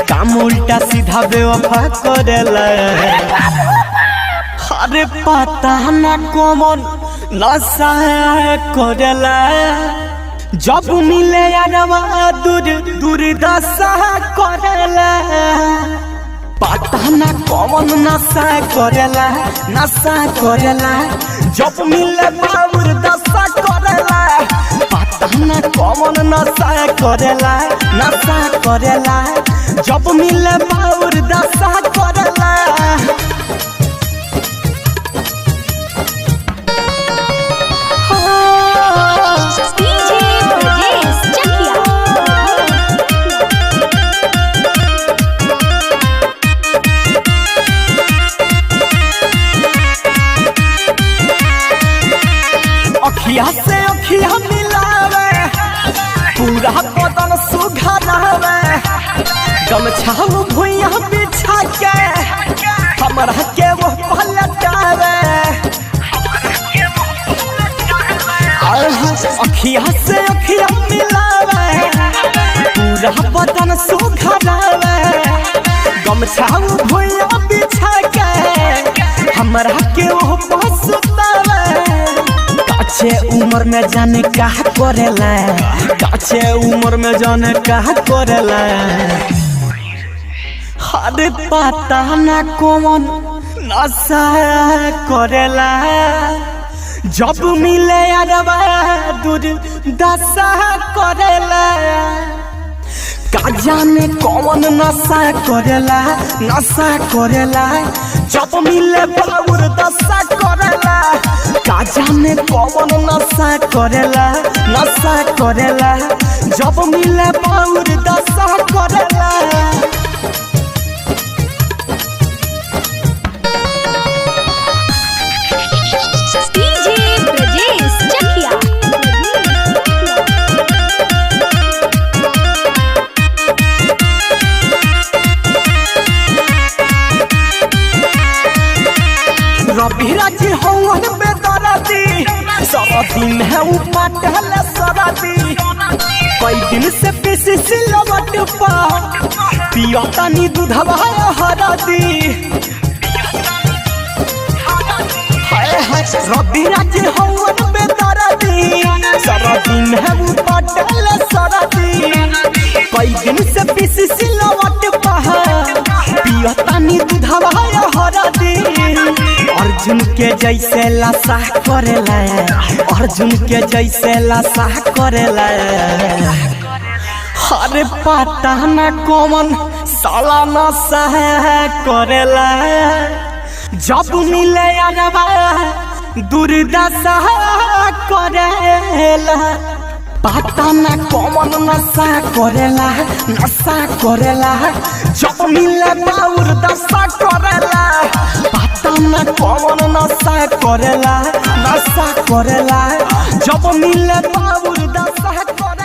काम उल्टा सीधा बेवफा करेला। अरे पता ना कौन नशा करेला, जब मिले यारवा दूर दूर दशा करेला। पता ना कौन नशा करेला, नशा करेला, जब मिले बाबूर दशा करेला। पता ना कौन नशा करेला, नशा करेला, जब मिले बाबूर दशा करेला। अखिया से अखिया मिलावे, पूरा बदन सुघरावे, गमछा भुइया बिछा के हमरा के वो पलटावे। अखिया से अखिया मिलावे, पूरा बदन सुघरावे, गमछा भुइया बिछा के हमरा के वो पलटावे। काचे उम्र में जाने का करेला, काचे उम्र में जाने का करेला। अरे पता ना कौन नशा करेला, जब मिले यारवा दूर दशा करेला। का जाने कौन नशा करेला, नशा करेला, जब मिले बाबूर दशा करेला। का जाने कौन नशा करेला, नशा करेला, जब मिले बाबूर दशा करेला। रवि राज हवन बेदराती, सारा दिन है उपटल सराती। कई दिन से पीसी सिलवट पा पिया तनी दूधवा हरादी। रवि राज हवन बेदराती, सारा दिन है उपटल सराती। कई दिन से पीसी सिलवट पा पिया तनी दूधवा हरादी। अर्जुन के जैसे लाशा करेला, अर्जुन के जैसे लाशा करेला। अरे पता ना कौन साला नशा करेला, जब मिले यारवा दूर दशा करेला। पता ना कौन नशा करेला, नशा करेला, जब मिले बाबूर दशा करेला। पता ना कौन नशा करेला, नशा करेला, जब मिले बाबूर दशा करेला।